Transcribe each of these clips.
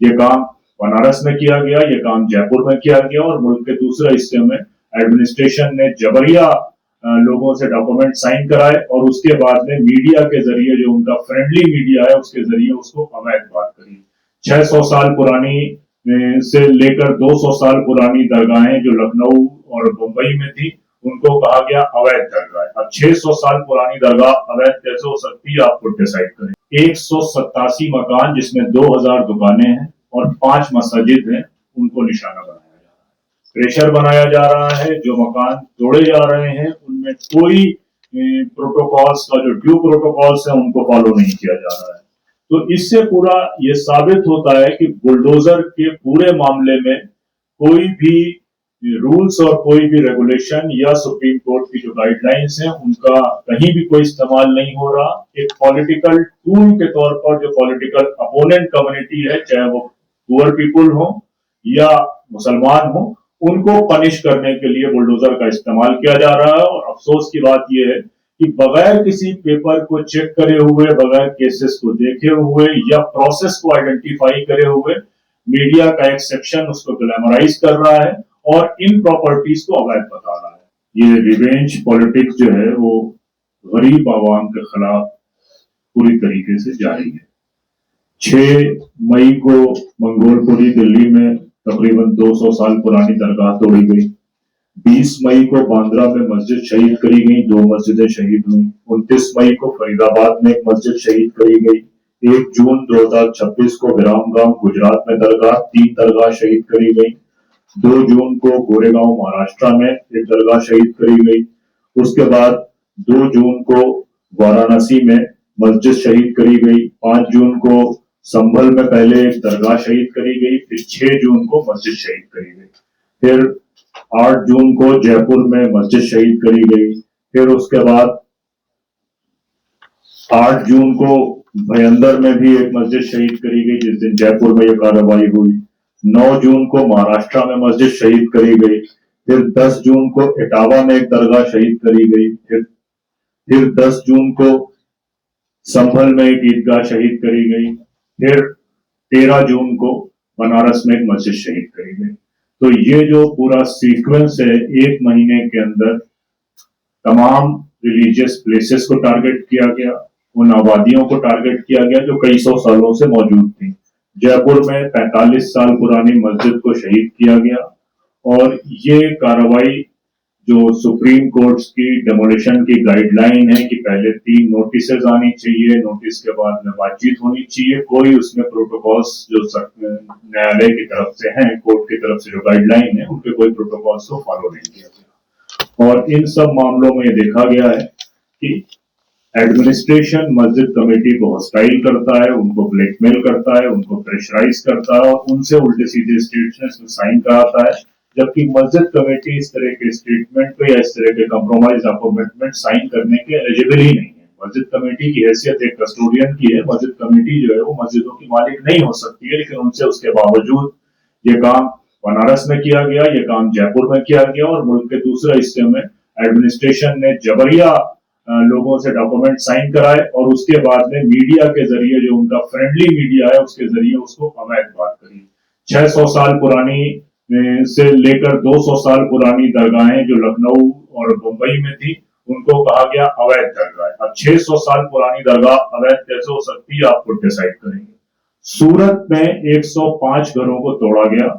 ये काम बनारस में किया गया, ये काम जयपुर में किया गया और मुल्क के दूसरे हिस्से में एडमिनिस्ट्रेशन ने जबरिया लोगों से डॉक्यूमेंट साइन कराए और उसके बाद में मीडिया के जरिए, जो उनका फ्रेंडली मीडिया है, उसके जरिए उसको अवैध बात करी। 600 साल पुरानी से लेकर 200 साल पुरानी दरगाहें जो लखनऊ और मुंबई में थी, उनको कहा गया अवैध दरगाह। अब 600 साल पुरानी दरगाह अवैध कैसे हो सकती है, आप खुद डिसाइड करें। 187 मकान जिसमें 2000 दुकानें हैं और 5 मस्जिद हैं, उनको निशाना बनाया जा रहा है, प्रेशर बनाया जा रहा है। जो मकान तोड़े जा रहे हैं उनमें कोई प्रोटोकॉल्स का, जो ड्यू प्रोटोकॉल्स है, उनको फॉलो नहीं किया जा रहा है। तो इससे पूरा ये साबित होता है कि बुलडोजर के पूरे मामले में कोई भी रूल्स और कोई भी रेगुलेशन या सुप्रीम कोर्ट की जो गाइडलाइंस हैं, उनका कहीं भी कोई इस्तेमाल नहीं हो रहा। एक पॉलिटिकल टूल के तौर पर जो पॉलिटिकल अपोनेंट कम्युनिटी है, चाहे वो पुअर पीपुल हो या मुसलमान हो, उनको पनिश करने के लिए बुलडोजर का इस्तेमाल किया जा रहा है। और अफसोस की बात यह है कि बगैर किसी पेपर को चेक करे हुए, बगैर केसेस को देखे हुए या प्रोसेस को आइडेंटिफाई करे हुए, मीडिया का एक सेक्शन उसको ग्लैमराइज कर रहा है और इन प्रॉपर्टीज को अवैध बता रहा है। ये रिवेंज पॉलिटिक्स जो है वो गरीब आवाम के खिलाफ पूरी तरीके से जारी है। 6 मई को मंगोलपुरी दिल्ली में तकरीबन 200 साल पुरानी दरगाह तोड़ी गई। 20 मई को बांद्रा में मस्जिद शहीद करी गई, 2 मस्जिदें शहीद हुई। 29 मई को फरीदाबाद में एक मस्जिद शहीद करी गई। 1 जून 2026 को विरामगाम गुजरात में दरगाह, 3 दरगाह शहीद करी गई। 2 जून को गोरेगांव महाराष्ट्र में एक दरगाह शहीद करी गई। उसके बाद 2 जून को वाराणसी में मस्जिद शहीद करी गई। 5 जून को संभल में पहले एक दरगाह शहीद करी गई, फिर 6 जून को मस्जिद शहीद करी गई। फिर 8 जून को जयपुर में मस्जिद शहीद करी गई। फिर उसके बाद 8 जून को भयंदर में भी एक मस्जिद शहीद करी गई, जिस दिन जयपुर में यह कार्रवाई हुई। 9 जून को महाराष्ट्र में मस्जिद शहीद करी गई। फिर 10 जून को इटावा में एक दरगाह शहीद करी गई। फिर 10 जून को संभल में एक ईदगाह शहीद करी गई। फिर 13 जून को बनारस में एक मस्जिद शहीद करी गई। तो ये जो पूरा सीक्वेंस है, 1 महीने के अंदर तमाम रिलीजियस प्लेसेस को टारगेट किया गया, उन आबादियों को टारगेट किया गया जो कई सौ सालों से मौजूद थी। जयपुर में 45 साल पुरानी मस्जिद को शहीद किया गया और ये कार्रवाई जो सुप्रीम कोर्ट की डेमोलिशन की गाइडलाइन है कि पहले 3 नोटिसेज आनी चाहिए, नोटिस के बाद में बातचीत होनी चाहिए, कोई उसमें प्रोटोकॉल्स जो न्यायालय की तरफ से हैं, कोर्ट की तरफ से जो गाइडलाइन है, उनके कोई प्रोटोकॉल्स को फॉलो नहीं किया गया। और इन सब मामलों में ये देखा गया है कि एडमिनिस्ट्रेशन मस्जिद कमेटी को हॉस्टाइल करता है, उनको ब्लैकमेल करता है, उनको प्रेशराइज करता है और उनसे उल्टे सीधे स्टेटमेंट्स में साइन कराता है, जबकि मस्जिद कमेटी इस तरह के स्टेटमेंट पे या इस तरह के कंप्रोमाइज कमिटमेंट साइन करने के एलिजिबल ही नहीं है। मस्जिद कमेटी की हैसियत एक कस्टोडियन की है। मस्जिद कमेटी जो है वो मस्जिदों की मालिक नहीं हो सकती है, लेकिन उनसे उसके बावजूद ये काम बनारस में किया गया, ये काम जयपुर में किया गया और मुल्क के दूसरे हिस्से में एडमिनिस्ट्रेशन ने जबरिया लोगों से डॉक्यूमेंट साइन कराए और उसके बाद में मीडिया के जरिए, जो उनका फ्रेंडली मीडिया है, उसके जरिए उसको अवैध बात करी। 600 साल पुरानी से लेकर 200 साल पुरानी दरगाहें जो लखनऊ और मुंबई में थी, उनको कहा गया अवैध दरगाह। अब 600 साल पुरानी दरगाह अवैध कैसे हो सकती है, आप खुद डिसाइड करेंगे। सूरत में 105 घरों को तोड़ा गया।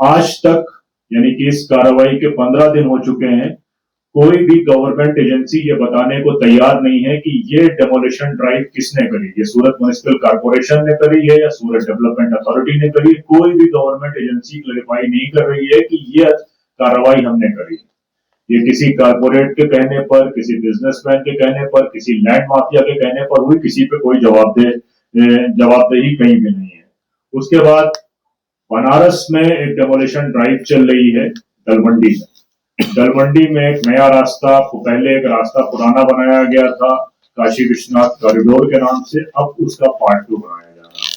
आज तक, यानी कि इस कार्रवाई के 15 दिन हो चुके हैं, कोई भी गवर्नमेंट एजेंसी ये बताने को तैयार नहीं है कि ये डेमोलिशन ड्राइव किसने करी, ये सूरत म्युनिसिपल कॉर्पोरेशन ने करी है या सूरत डेवलपमेंट अथॉरिटी ने करी। कोई भी गवर्नमेंट एजेंसी क्लैरिफाई नहीं कर रही है कि ये कार्रवाई हमने करी। ये किसी कारपोरेट के कहने पर, किसी बिजनेसमैन के कहने पर, किसी लैंड माफिया के कहने पर हुई, किसी पे कोई जवाबदेही कहीं भी नहीं है। उसके बाद बनारस में एक डेमोलिशन ड्राइव चल रही है दलमंडी में। दलमंडी में एक नया रास्ता, पहले एक रास्ता पुराना बनाया गया था काशी विश्वनाथ कॉरिडोर के नाम से, अब उसका पार्ट 2 बनाया जा रहा है।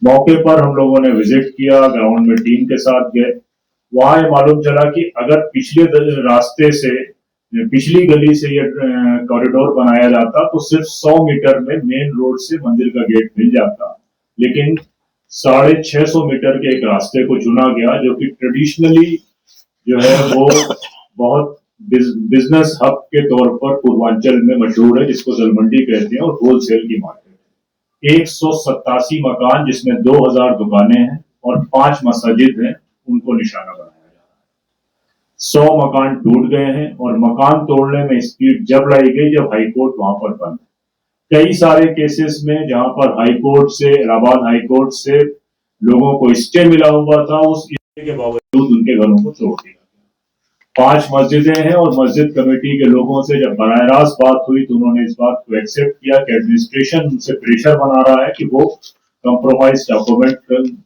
मौके पर हम लोगों ने विजिट किया, ग्राउंड में टीम के साथ गए। वहां ये मालूम चला कि अगर पिछले रास्ते से, पिछली गली से ये कॉरिडोर बनाया जाता तो सिर्फ 100 मीटर में मेन रोड से मंदिर का गेट मिल जाता, लेकिन 650 मीटर के एक रास्ते को चुना गया, जो कि ट्रेडिशनली जो है वो बहुत बिजनेस हब के तौर पर पूर्वांचल में मशहूर है, जिसको जलमंडी कहते हैं, और होलसेल की मार्केट। 187 मकान, जिसमें 2000 दुकानें हैं और 5 मस्जिद हैं, उनको निशाना बनाया जा रहा है। 100 मकान टूट गए हैं, और मकान तोड़ने में स्पीड जब लाई गई जब हाईकोर्ट वहां पर बंद। कई सारे केसेस में जहां पर हाईकोर्ट से, इलाहाबाद हाईकोर्ट से लोगों को स्टे मिला हुआ था, उस स्टे के बावजूद उनके घरों को तोड़ दिया। 5 मस्जिदें हैं, और मस्जिद कमेटी के लोगों से जब बराह रास्त बात हुई तो उन्होंने इस बात को एक्सेप्ट किया कि एडमिनिस्ट्रेशन उनसे प्रेशर बना रहा है कि वो कंप्रोमाइज डॉक्यूमेंट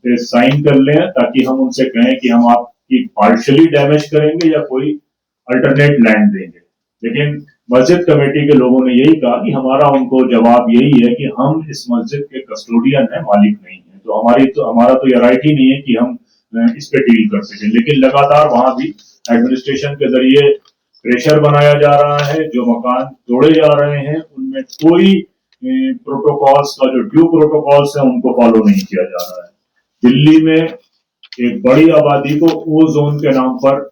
पे साइन कर लें, ताकि हम उनसे कहें कि हम आपकी पार्शियली डैमेज करेंगे या कोई अल्टरनेट लैंड देंगे। लेकिन मस्जिद कमेटी के लोगों ने यही कहा कि हमारा उनको जवाब यही है कि हम इस मस्जिद के कस्टोडियन है, मालिक नहीं है, तो हमारा तो यह राइट ही नहीं है कि हम इस पे डील कर सकें। लेकिन लगातार वहां भी एडमिनिस्ट्रेशन के जरिए प्रेशर बनाया जा रहा है। जो मकान तोड़े जा रहे हैं उनमें कोई प्रोटोकॉल्स का, जो ड्यू प्रोटोकॉल्स है, उनको फॉलो नहीं किया जा रहा है। दिल्ली में एक बड़ी आबादी को ओ जोन के नाम पर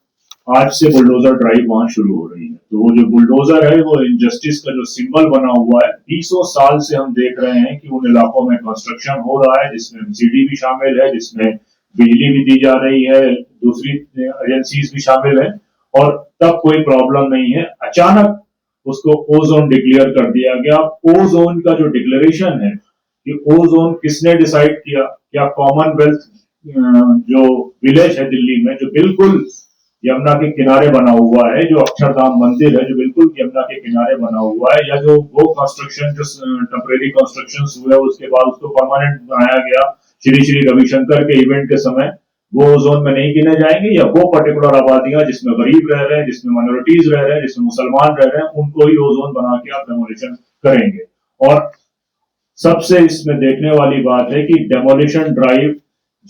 आज से बुलडोजर ड्राइव वहां शुरू हो रही है। तो वो जो बुलडोजर है वो इनजस्टिस का जो सिंबल बना हुआ है, 20 साल से हम देख रहे हैं कि उन इलाकों में कंस्ट्रक्शन हो रहा है, जिसमें एमसीडी भी शामिल है, जिसमें बिजली भी दी जा रही है, दूसरी एजेंसीज भी शामिल है, और तब कोई प्रॉब्लम नहीं है। अचानक उसको ओ जोन डिक्लेयर कर दिया गया। ओ जोन का जो डिक्लेरेशन है कि ओ जोन किसने डिसाइड किया? क्या कॉमनवेल्थ जो विलेज है दिल्ली में, जो बिल्कुल यमुना के किनारे बना हुआ है, जो अक्षरधाम मंदिर है जो बिल्कुल यमुना के किनारे बना हुआ है, या जो वो कंस्ट्रक्शन जो टेम्परेरी कंस्ट्रक्शन हुए उसके बाद उसको परमानेंट बनाया गया श्री श्री रविशंकर के इवेंट के समय, वो जोन में नहीं गिने जाएंगे? या वो पर्टिकुलर आबादियां जिसमें गरीब रह रहे हैं, जिसमें माइनॉरिटीज रह रहे हैं, जिसमें मुसलमान रह रहे हैं, उनको ही वो जोन बना के आप डेमोलिशन करेंगे? और सबसे इसमें देखने वाली बात है कि डेमोलिशन ड्राइव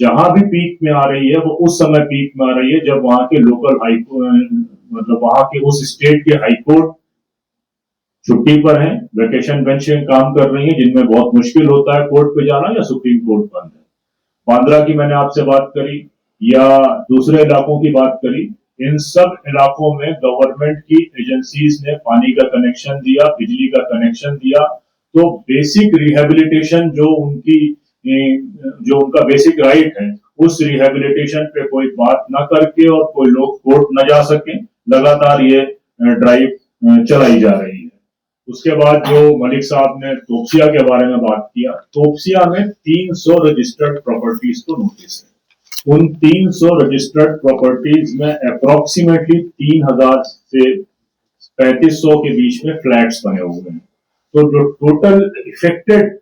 जहां भी पीक में आ रही है, वो उस समय पीक में आ रही है जब वहां के लोकल मतलब वहां के उस स्टेट के हाईकोर्ट छुट्टी पर हैं, वेकेशन बेंच में काम कर रही है, जिनमें बहुत मुश्किल होता है कोर्ट पे जाना, या सुप्रीम कोर्ट बंद है। बांद्रा की मैंने आपसे बात करी, या दूसरे इलाकों की बात करी, इन सब इलाकों में गवर्नमेंट की एजेंसीज ने पानी का कनेक्शन दिया, बिजली का कनेक्शन दिया। तो बेसिक रिहेबिलिटेशन जो उनका बेसिक राइट है, उस रिहेबिलिटेशन पे कोई बात ना करके और कोई लोग कोर्ट न जा सके, लगातार ये ड्राइव चलाई जा रही है। उसके बाद जो मलिक साहब ने तोपसिया के बारे में बात किया, तोपसिया में 300 रजिस्टर्ड प्रॉपर्टीज को नोटिस है। उन 300 रजिस्टर्ड प्रॉपर्टीज में अप्रोक्सीमेटली 3000 से 3500 के बीच में फ्लैट्स बने हुए हैं। तो जो टोटल इफेक्टेड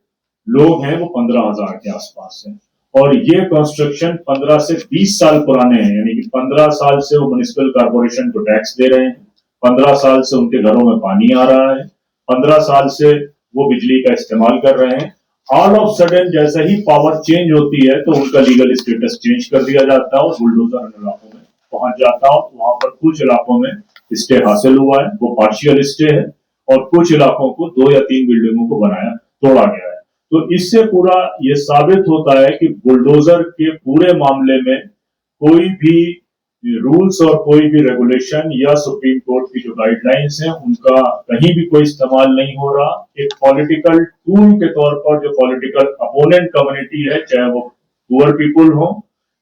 लोग हैं वो 15,000 के आसपास हैं, और ये कंस्ट्रक्शन 15 से 20 साल पुराने हैं, यानी कि 15 साल से वो म्युनिसिपल कॉर्पोरेशन को टैक्स दे रहे हैं, 15 साल से उनके घरों में पानी आ रहा है, 15 साल से वो बिजली का इस्तेमाल कर रहे हैं। ऑल ऑफ सडन जैसे ही पावर चेंज होती है तो उनका लीगल स्टेटस चेंज कर दिया जाता है और बुलडोजर उन इलाकों में पहुंच जाता है, और वहां पर कुछ इलाकों में स्टे हासिल हुआ है, वो पार्शियल स्टे है, और कुछ इलाकों को 2 या 3 बिल्डिंगों को तोड़ा गया है। तो इससे पूरा ये साबित होता है कि बुलडोजर के पूरे मामले में कोई भी रूल्स और कोई भी रेगुलेशन या सुप्रीम कोर्ट की जो गाइडलाइंस हैं उनका कहीं भी कोई इस्तेमाल नहीं हो रहा। एक पॉलिटिकल टूल के तौर पर जो पॉलिटिकल अपोनेंट कम्युनिटी है, चाहे वो पुअर पीपुल हो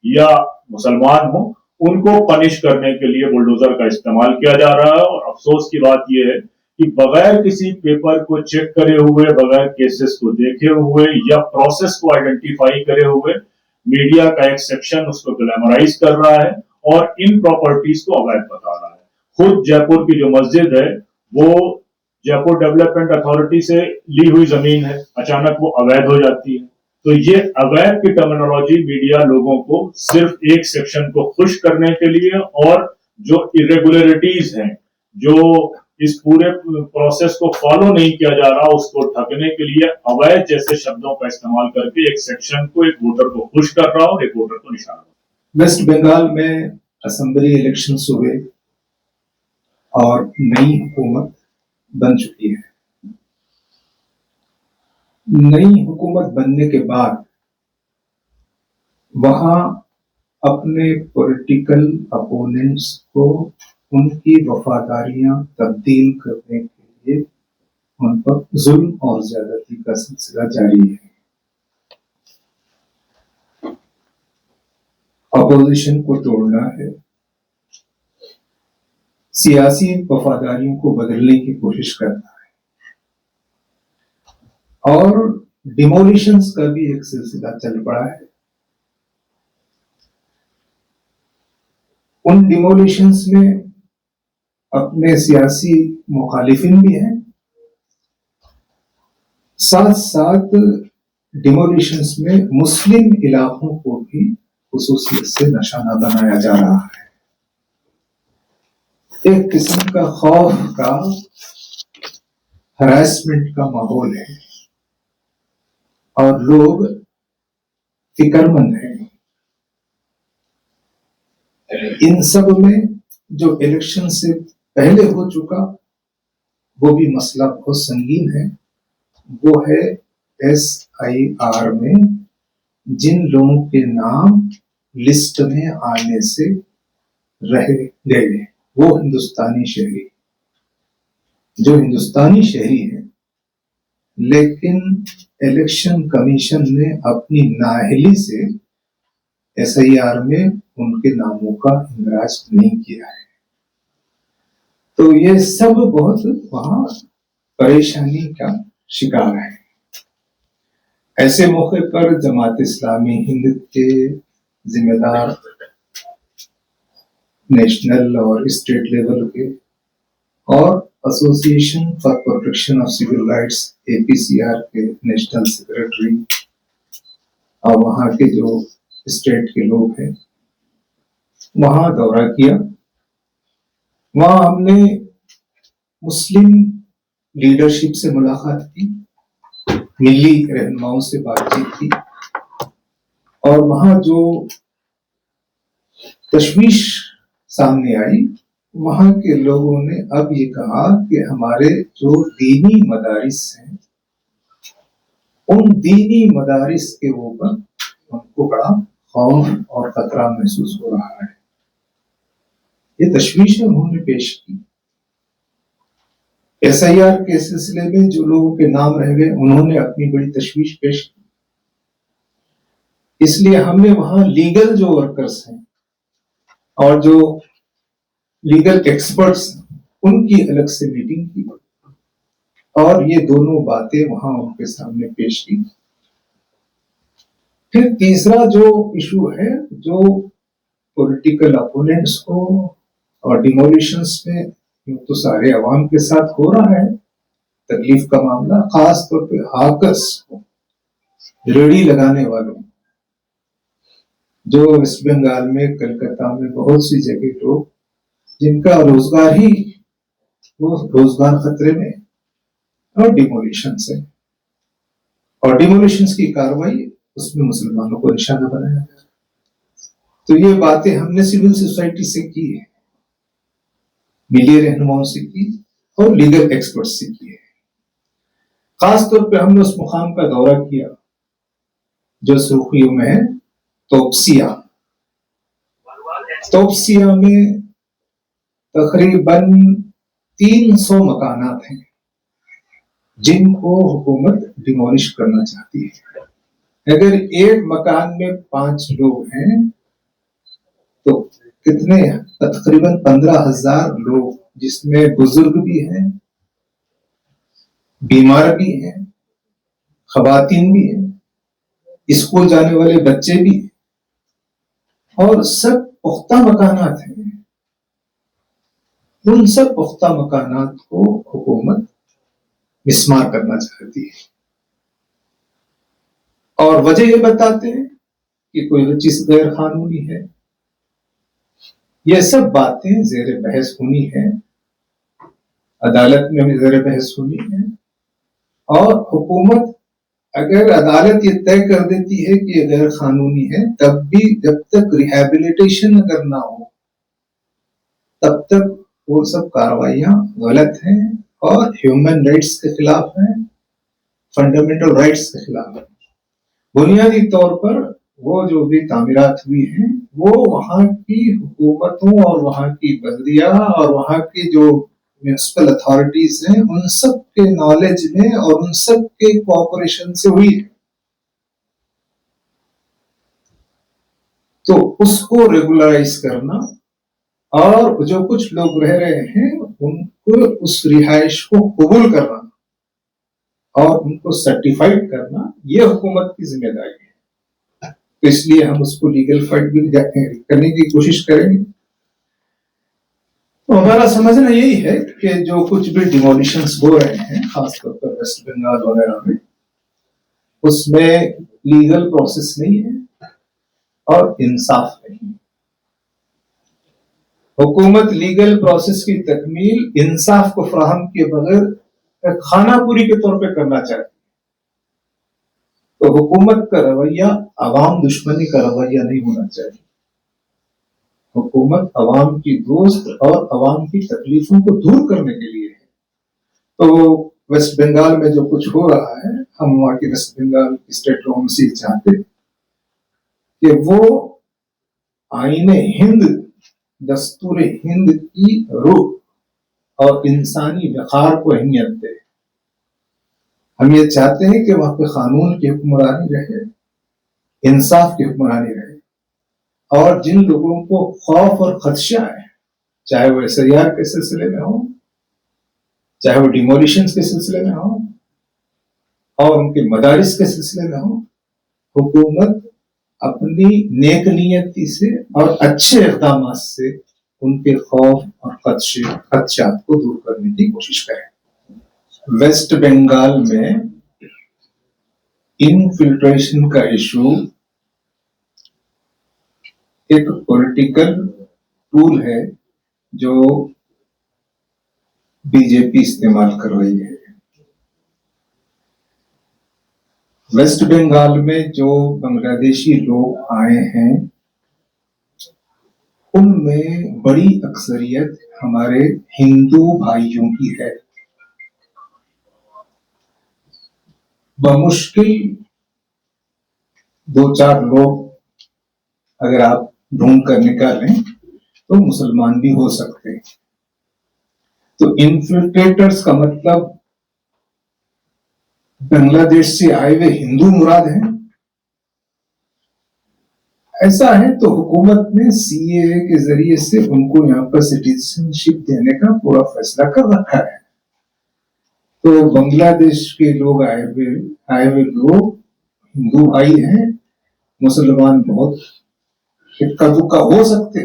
या मुसलमान हो, उनको पनिश करने के लिए बुलडोजर का इस्तेमाल किया जा रहा है। और अफसोस की बात यह है कि बगैर किसी पेपर को चेक करे हुए, बगैर केसेस को देखे हुए या प्रोसेस को आइडेंटिफाई करे हुए, मीडिया का एक सेक्शन उसको ग्लैमराइज कर रहा है और इन प्रॉपर्टीज को अवैध बता रहा है। खुद जयपुर की जो मस्जिद है वो जयपुर डेवलपमेंट अथॉरिटी से ली हुई जमीन है, अचानक वो अवैध हो जाती है। तो ये अवैध की टर्मिनोलॉजी मीडिया लोगों को सिर्फ एक सेक्शन को खुश करने के लिए, और जो इरेगुलरिटीज हैं, जो इस पूरे प्रोसेस को फॉलो नहीं किया जा रहा, उसको ढकने के लिए अवैध जैसे शब्दों का इस्तेमाल करके एक सेक्शन को, एक वोटर को खुश कर रहा और एक वोटर को निशाना। वेस्ट बंगाल में असेंबली इलेक्शंस हुए और नई हुकूमत बन चुकी है। नई हुकूमत बनने के बाद वहां अपने पॉलिटिकल अपोनेंट्स को उनकी वफादारियां तब्दील करने के लिए उन पर जुल्म और ज्यादती का सिलसिला जारी है। अपोजिशन को तोड़ना है, सियासी वफादारियों को बदलने की कोशिश करना है और डिमोलिशंस का भी एक सिलसिला चल पड़ा है। उन डिमोलिशंस में अपने सियासी मुखालिफिन भी हैं, साथ साथ डिमोलिशंस में मुस्लिम इलाकों को भी खुसूसियत से निशाना बनाया जा रहा है। एक किस्म का खौफ का, हरासमेंट का माहौल है और लोग फिक्रमंद हैं। इन सब में जो इलेक्शन से पहले हो चुका वो भी मसला बहुत संगीन है। वो है SIR में जिन लोगों के नाम लिस्ट में आने से रह गए, वो हिंदुस्तानी शहरी, जो हिंदुस्तानी शहरी है, लेकिन इलेक्शन कमीशन ने अपनी नाअहली से SIR में उनके नामों का इंदराज नहीं किया है। तो ये सब बहुत वहां परेशानी का शिकार है। ऐसे मौके पर जमात इस्लामी हिंद के जिम्मेदार नेशनल और स्टेट लेवल के और association for protection of civil rights APCR के नेशनल सेक्रेटरी और वहां के जो स्टेट के लोग हैं वहां दौरा किया। वहां हमने मुस्लिम लीडरशिप से मुलाकात की, मिली रहनुमाओं से बातचीत की और वहां जो तशवीश सामने आई, वहां के लोगों ने अब ये कहा कि हमारे जो दीनी मदारिस हैं, उन दीनी मदारिस के ऊपर उनको बड़ा खौफ और खतरा महसूस हो रहा है। ये तशवीश उन्होंने पेश की। SIR के सिलसिले में जो लोगों के नाम रह गए, उन्होंने अपनी बड़ी तशवीश पेश की। इसलिए हमने वहां लीगल जो वर्कर्स हैं और जो लीगल एक्सपर्ट्स, उनकी अलग से मीटिंग की और ये दोनों बातें वहां उनके सामने पेश की। फिर तीसरा जो इशू है, जो पॉलिटिकल अपोनेंट्स को और डिमोलिशंस में तो सारे अवाम के साथ हो रहा है तकलीफ का मामला, खास तौर पे हाकर्स को, रेडी लगाने वालों, जो वेस्ट बंगाल में, कलकत्ता में बहुत सी जगह लोग जिनका रोजगार ही वो रोजगार खतरे में, और डिमोलिशंस है और डिमोलिशंस की कार्रवाई, उसमें मुसलमानों को निशाना बनाया गया। तो ये बातें हमने सिविल सोसाइटी से की है, मीडिया रहनुमाओं से की और लीगल एक्सपर्ट से की है। खास तौर पे हमने उस मुकाम का दौरा किया जो सुर्खियों में है, तोपसिया। तोपसिया में तकरीबन 300 मकानात हैं जिनको हुकूमत डिमोलिश करना चाहती है। अगर एक मकान में 5 लोग हैं तो कितने, तकरीबन 15,000 लोग, जिसमें बुजुर्ग भी हैं, बीमार भी हैं, खवातीन भी हैं, स्कूल जाने वाले बच्चे भी हैं, और सब पुख्ता मकानात हैं। उन सब पुख्ता मकानात को हुकूमत मिस्मार करना चाहती है और वजह ये बताते हैं कि कोई चीज गैर कानूनी है। ये सब बातें ज़ेर बहस होनी है, अदालत में भी ज़ेर बहस होनी है और हुकूमत, अगर अदालत ये तय कर देती है कि ये गैर कानूनी है, तब भी जब तक रिहैबिलिटेशन अगर ना हो तब तक वो सब कार्रवाइयां गलत हैं और ह्यूमन राइट्स के खिलाफ हैं, फंडामेंटल राइट्स के खिलाफ है। बुनियादी तौर पर वो जो भी तामीरात हुई हैं वो वहाँ की हुकूमतों और वहाँ की बल्दिया और वहाँ की जो म्यूनिसिपल अथॉरिटीज हैं उन सब के नॉलेज में और उन सब के कोऑपरेशन से हुई है। तो उसको रेगुलराइज करना और जो कुछ लोग रह रहे हैं उनको उस रिहाइश को कबूल करना और उनको सर्टिफाइड करना, ये हुकूमत की जिम्मेदारी है। तो इसलिए हम उसको लीगल फाइट भी करने की कोशिश करेंगे। तो हमारा समझना यही है कि जो कुछ भी डिमोलिशंस हो रहे हैं खासतौर पर वेस्ट बंगाल वगैरह में, उसमें लीगल प्रोसेस नहीं है और इंसाफ नहीं। हुकूमत लीगल प्रोसेस की तकमील इंसाफ को फराहम किए बगैर खानापुरी के तौर पे करना चाहती है। तो हुकूमत का रवैया अवाम दुश्मनी का रवैया नहीं होना चाहिए। हुकूमत अवाम की दोस्त और अवाम की तकलीफों को दूर करने के लिए है। तो वेस्ट बंगाल में जो कुछ हो रहा है, हम वहां की वेस्ट बंगाल स्टेट गवर्नमेंट चाहते कि वो आईने हिंद, दस्तूर हिंद की रूह और इंसानी वक़ार को अहमियत दे। हम ये चाहते हैं कि वहां पे कानून की हुक्मरानी रहे, इंसाफ की हुक्मरानी रहे, और जिन लोगों को खौफ और खदशा है, चाहे वो SIR के सिलसिले में हो, चाहे वो डिमोलिशंस के सिलसिले में हो और उनके मदारिस के सिलसिले में हो, हुकूमत अपनी नेक नियति से और अच्छे इक़दाम से उनके खौफ और खदशात को दूर करने की कोशिश करें। वेस्ट बंगाल में इनफिल्ट्रेशन का इशू एक पॉलिटिकल टूल है जो बीजेपी इस्तेमाल कर रही है। वेस्ट बंगाल में जो बांग्लादेशी लोग आए हैं उनमें बड़ी अक्सरियत हमारे हिंदू भाइयों की है। बमुश्किल 2-4 लोग अगर आप ढूंढ कर निकालें तो मुसलमान भी हो सकते हैं। तो इन्फिल्ट्रेटर्स का मतलब बांग्लादेश से आए हुए हिंदू मुराद हैं? ऐसा है तो हुकूमत ने CAA के जरिए से उनको यहाँ पर सिटीजनशिप देने का पूरा फैसला कर रखा है। तो बांग्लादेश के लोग आए हुए लोग हिंदू भाई हैं, मुसलमान बहुत इक्का दुक्का हो सकते।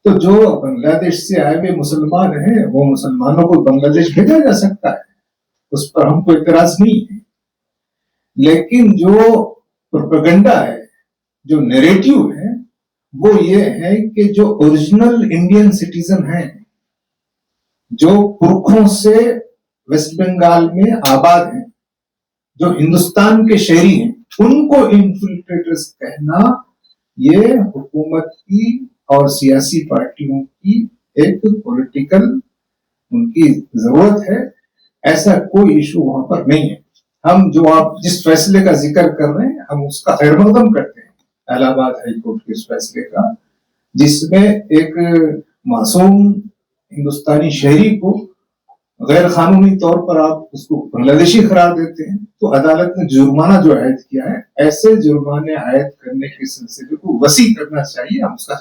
तो जो बांग्लादेश से आए हुए मुसलमान हैं वो मुसलमानों को बांग्लादेश भेजा जा सकता है, उस पर हमको इतराज नहीं है। लेकिन जो प्रोपेगेंडा है, जो नैरेटिव है, वो ये है कि जो ओरिजिनल इंडियन सिटीजन हैं, जो पुरखों से वेस्ट बंगाल में आबाद हैं, जो हिंदुस्तान के शहरी हैं, उनको इन्फिल्ट्रेटर्स कहना ये हुकूमत की और सियासी पार्टियों की एक पॉलिटिकल उनकी जरूरत है। ऐसा कोई इशू वहां पर नहीं है। हम जो आप जिस फैसले का जिक्र कर रहे हैं हम उसका खैर मकदम करते हैं, इलाहाबाद हाईकोर्ट के इस फैसले का, जिसमें एक मासूम हिंदुस्तानी शहरी को गैर कानूनी तौर पर आप उसको बांग्लादेशी करार देते हैं। तो अदालत ने जुर्माना जो आयद किया है, ऐसे जुर्माने आयद करने के सिलसिले को वसी करना चाहिए, हम उसका